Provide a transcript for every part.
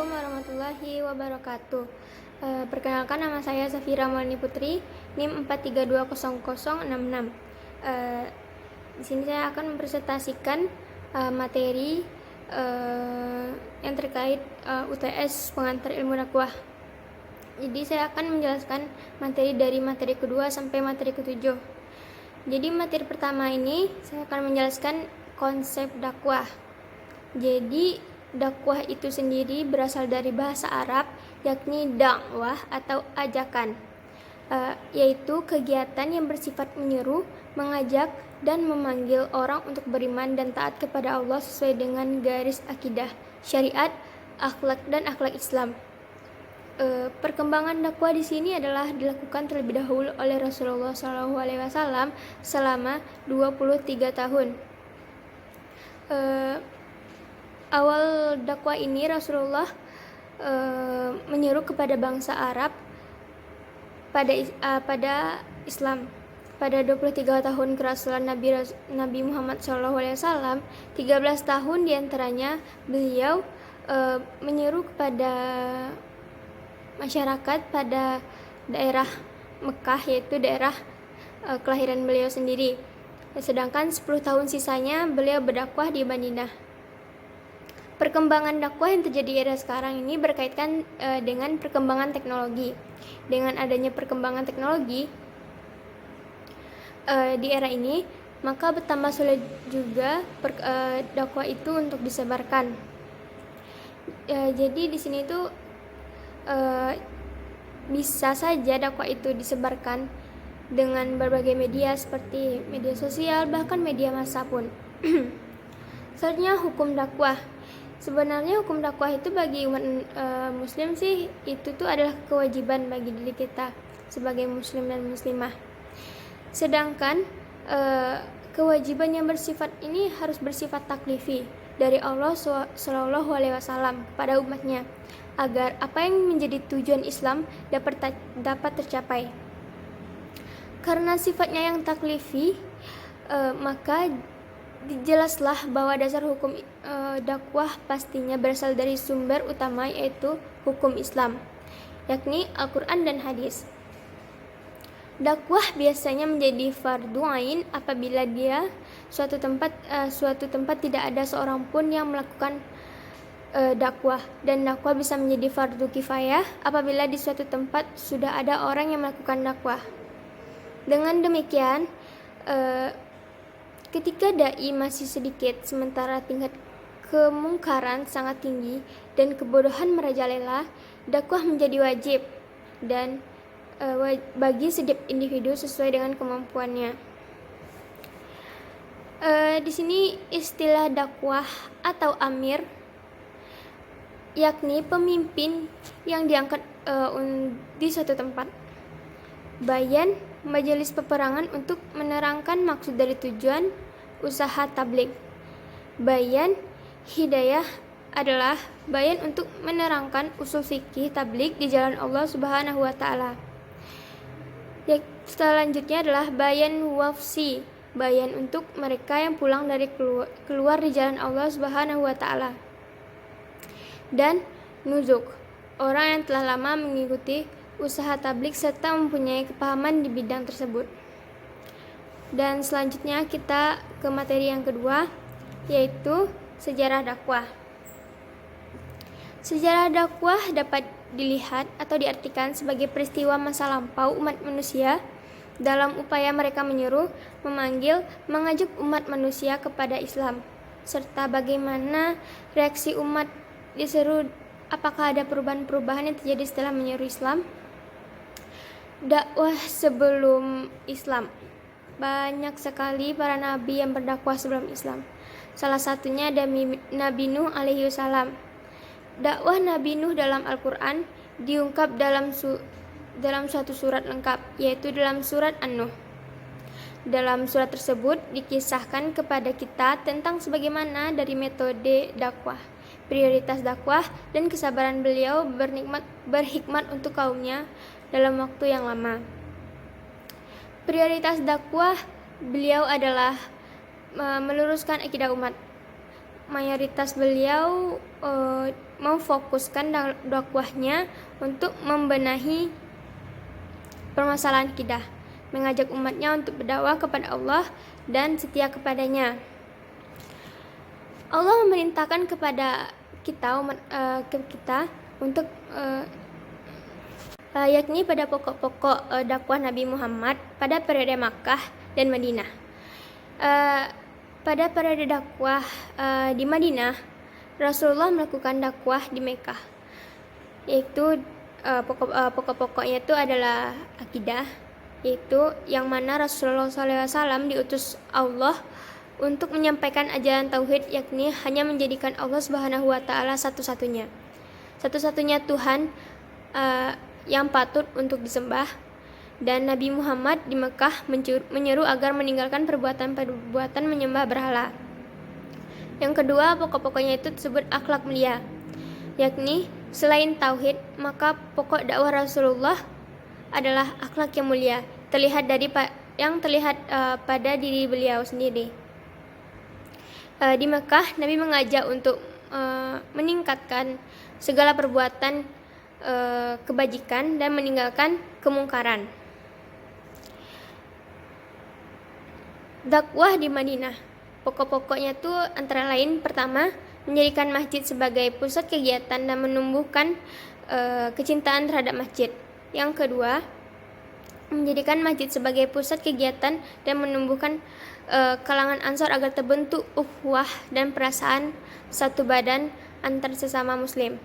Assalamualaikum warahmatullahi wabarakatuh. Perkenalkan, nama saya Safira Maulani Putri, NIM 4320066. Di sini saya akan mempresentasikan materi yang terkait UTS pengantar ilmu dakwah. Jadi saya akan menjelaskan materi dari materi kedua sampai materi ketujuh. Jadi materi pertama ini saya akan menjelaskan konsep dakwah. Jadi dakwah itu sendiri berasal dari bahasa Arab, yakni dakwah atau ajakan, yaitu kegiatan yang bersifat menyeru, mengajak, dan memanggil orang untuk beriman dan taat kepada Allah sesuai dengan garis akidah, syariat, akhlak, dan akhlak Islam. Perkembangan dakwah di sini adalah dilakukan terlebih dahulu oleh Rasulullah SAW selama 23 tahun. Awal dakwah ini Rasulullah menyeru kepada bangsa Arab pada Islam. Pada 23 tahun kerasulan Nabi Muhammad SAW, 13 tahun diantaranya beliau menyeru kepada masyarakat pada daerah Mekah, yaitu daerah kelahiran beliau sendiri. Sedangkan 10 tahun sisanya beliau berdakwah di Madinah. Perkembangan dakwah yang terjadi di era sekarang ini berkaitan dengan perkembangan teknologi. Dengan adanya perkembangan teknologi di era ini, maka bertambah sulit juga dakwah itu untuk disebarkan. Jadi di sini tuh bisa saja dakwah itu disebarkan dengan berbagai media seperti media sosial, bahkan media massa pun. Selanjutnya, hukum dakwah. Sebenarnya hukum dakwah itu bagi umat muslim sih, itu tuh adalah kewajiban bagi diri kita sebagai muslim dan muslimah. Sedangkan kewajiban yang bersifat ini harus bersifat taklifi dari Allah SAW kepada umatnya, agar apa yang menjadi tujuan Islam dapat tercapai. Karena sifatnya yang taklifi, maka jelaslah bahwa dasar hukum dakwah pastinya berasal dari sumber utama, yaitu hukum Islam, yakni Al-Quran dan hadis. Dakwah biasanya menjadi fardu ain apabila suatu tempat tidak ada seorang pun yang melakukan dakwah, dan dakwah bisa menjadi fardu kifayah apabila di suatu tempat sudah ada orang yang melakukan dakwah. Dengan demikian, ketika dai masih sedikit, sementara tingkat kemungkaran sangat tinggi dan kebodohan merajalela, dakwah menjadi wajib dan bagi setiap individu sesuai dengan kemampuannya. Di sini istilah dakwah atau amir, yakni pemimpin yang diangkat di suatu tempat. Bayan, majelis peperangan untuk menerangkan maksud dari tujuan usaha tabligh. Bayan, hidayah adalah bayan untuk menerangkan usul fikih tabligh di jalan Allah Subhanahu wa taala. Selanjutnya adalah bayan wafsi, bayan untuk mereka yang pulang dari keluar di jalan Allah Subhanahu wa taala. Dan nuzuk, orang yang telah lama mengikuti usaha tabligh serta mempunyai kepahaman di bidang tersebut. Dan selanjutnya kita ke materi yang kedua, yaitu sejarah dakwah. Sejarah dakwah dapat dilihat atau diartikan sebagai peristiwa masa lampau umat manusia dalam upaya mereka menyeru, memanggil, mengajak umat manusia kepada Islam, serta bagaimana reaksi umat diseru. Apakah ada perubahan-perubahan yang terjadi setelah menyeru Islam? Dakwah sebelum Islam. Banyak sekali para nabi yang berdakwah sebelum Islam. Salah satunya ada Nabi Nuh alaihi salam. Dakwah Nabi Nuh dalam Al-Quran diungkap dalam suatu surat lengkap, yaitu dalam surat An-Nuh. Dalam surat tersebut dikisahkan kepada kita tentang sebagaimana dari metode dakwah, prioritas dakwah, dan kesabaran beliau berhikmat untuk kaumnya dalam waktu yang lama. Prioritas dakwah beliau adalah meluruskan akidah umat. Mayoritas beliau memfokuskan dakwahnya untuk membenahi permasalahan akidah, mengajak umatnya untuk berdakwah kepada Allah dan setia kepadanya. Allah memerintahkan kepada kita untuk yakni pada pokok-pokok dakwah Nabi Muhammad pada periode Makkah dan Madinah. Pada periode dakwah di Madinah, Rasulullah melakukan dakwah di Mekah, yaitu pokok-pokoknya itu adalah akidah, yaitu yang mana Rasulullah SAW diutus Allah untuk menyampaikan ajaran tauhid, yakni hanya menjadikan Allah Subhanahu wa taala satu-satunya Tuhan yang patut untuk disembah. Dan Nabi Muhammad di Mekah menyeru agar meninggalkan perbuatan menyembah berhala. Yang kedua, pokok-pokoknya itu disebut akhlak mulia, yakni selain tauhid, maka pokok dakwah Rasulullah adalah akhlak yang mulia, terlihat pada diri beliau sendiri. Di Mekah, Nabi mengajak untuk meningkatkan segala perbuatan kebajikan dan meninggalkan kemungkaran. Dakwah di Madinah, pokok-pokoknya itu antara lain, pertama, menjadikan masjid sebagai pusat kegiatan dan menumbuhkan kecintaan terhadap masjid. Yang kedua, menjadikan masjid sebagai pusat kegiatan dan menumbuhkan kalangan Ansor agar terbentuk ukhuwah dan perasaan satu badan antar sesama muslim.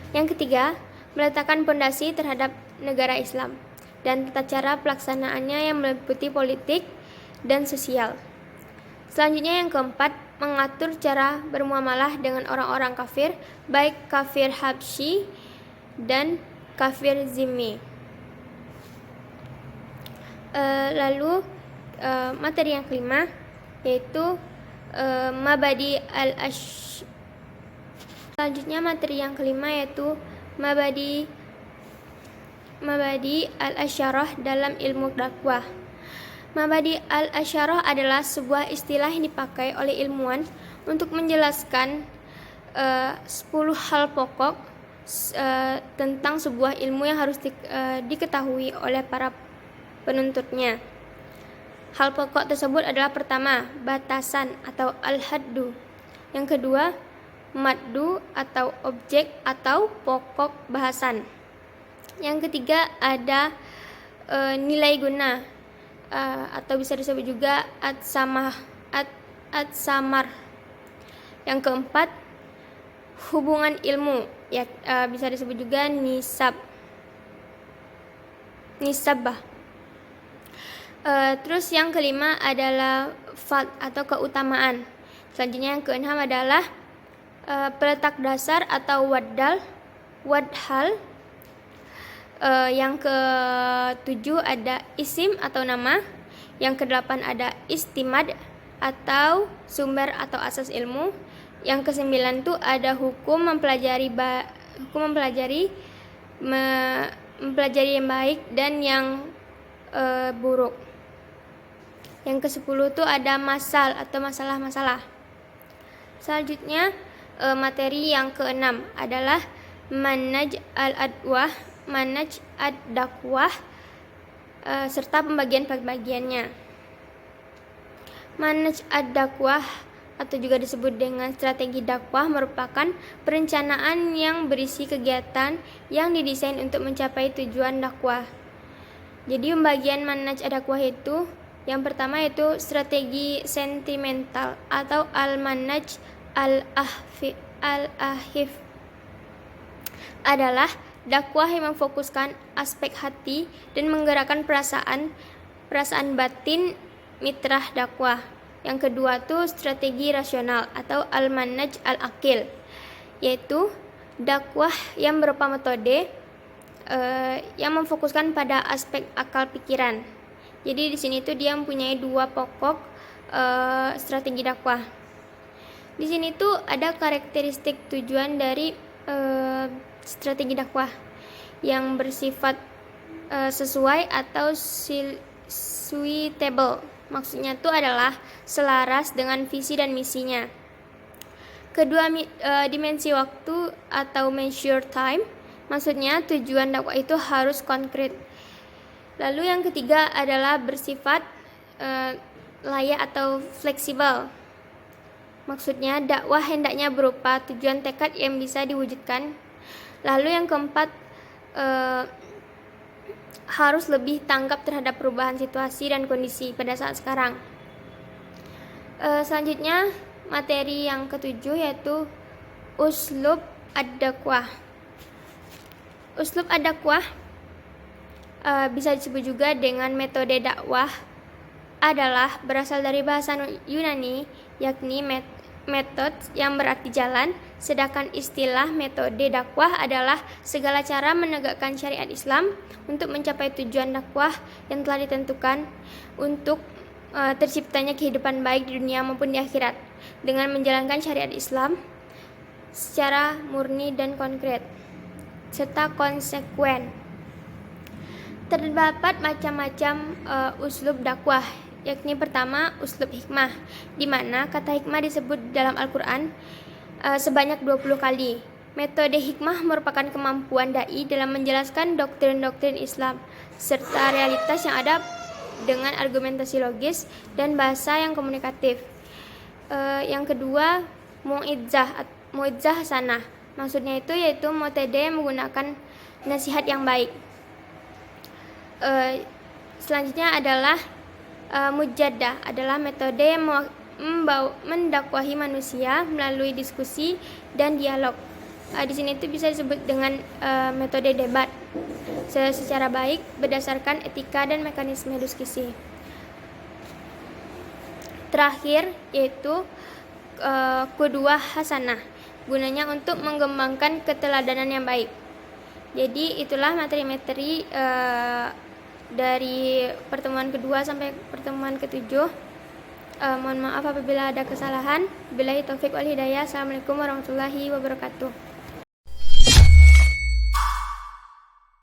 Yang ketiga, meletakkan pondasi terhadap negara Islam dan tata cara pelaksanaannya yang meliputi politik dan sosial. Selanjutnya yang keempat, mengatur cara bermuamalah dengan orang-orang kafir, baik kafir Habsyi dan kafir Zimmi. Lalu materi yang kelima yaitu Mabadi Selanjutnya materi yang kelima yaitu Mabadi al-Asyarah dalam ilmu dakwah. Mabadi al-Asyarah adalah sebuah istilah yang dipakai oleh ilmuwan untuk menjelaskan 10 hal pokok tentang sebuah ilmu yang harus diketahui oleh para penuntutnya. Hal pokok tersebut adalah pertama, batasan atau al-haddu. Yang kedua, maddu atau objek atau pokok bahasan. Yang ketiga ada nilai guna atau bisa disebut juga ad-samar. Yang keempat, hubungan ilmu, ya bisa disebut juga nisabah. Terus yang kelima adalah fard atau keutamaan. Selanjutnya yang keenam adalah peletak dasar atau wadhal. Yang ketujuh ada isim atau nama. Yang kedelapan ada istimad atau sumber atau asas ilmu. Yang kesembilan tuh ada hukum mempelajari yang baik dan yang buruk. Yang ke-10 tuh ada masal atau masalah-masalah. Selanjutnya materi yang ke-6 adalah manhaj ad-dakwah serta pembagian-pembagiannya. Manhaj ad-dakwah atau juga disebut dengan strategi dakwah merupakan perencanaan yang berisi kegiatan yang didesain untuk mencapai tujuan dakwah. Jadi pembagian manhaj ad-dakwah itu yang pertama yaitu strategi sentimental atau al-manhaj al-ahif adalah dakwah yang memfokuskan aspek hati dan menggerakkan perasaan batin mitra dakwah. Yang kedua tuh strategi rasional atau al-manhaj al-aqil, yaitu dakwah yang berupa metode yang memfokuskan pada aspek akal pikiran. Jadi di sini tuh dia mempunyai dua pokok strategi dakwah. Di sini tuh ada karakteristik tujuan dari strategi dakwah yang bersifat sesuai atau suitable. Maksudnya tuh adalah selaras dengan visi dan misinya. Kedua, dimensi waktu atau measure time. Maksudnya tujuan dakwah itu harus konkret. Lalu yang ketiga adalah bersifat layak atau fleksibel. Maksudnya dakwah hendaknya berupa tujuan tekad yang bisa diwujudkan. Lalu yang keempat, harus lebih tanggap terhadap perubahan situasi dan kondisi pada saat sekarang. Selanjutnya materi yang ketujuh yaitu uslub ad-dakwah. Uslub ad-dakwah bisa disebut juga dengan metode dakwah adalah berasal dari bahasa Yunani, yakni metode yang berarti jalan, sedangkan istilah metode dakwah adalah segala cara menegakkan syariat Islam untuk mencapai tujuan dakwah yang telah ditentukan untuk terciptanya kehidupan baik di dunia maupun di akhirat dengan menjalankan syariat Islam secara murni dan konkret serta konsekuen. Terdapat macam-macam uslub dakwah, yakni pertama uslub hikmah, di mana kata hikmah disebut dalam Al-Quran sebanyak 20 kali. Metode hikmah merupakan kemampuan dai dalam menjelaskan doktrin-doktrin Islam serta realitas yang ada dengan argumentasi logis dan bahasa yang komunikatif. Yang kedua, mu'idzah hasanah. Maksudnya itu yaitu metode yang menggunakan nasihat yang baik. Selanjutnya adalah mujadah, adalah metode yang mendakwahi manusia melalui diskusi dan dialog. Di sini itu bisa disebut dengan metode debat secara baik berdasarkan etika dan mekanisme diskusi. Terakhir yaitu qudwah hasanah, gunanya untuk mengembangkan keteladanan yang baik. Jadi itulah materi-materi dari pertemuan kedua sampai pertemuan ketujuh. Mohon maaf apabila ada kesalahan. Billahi taufik wal hidayah. Assalamualaikum warahmatullahi wabarakatuh.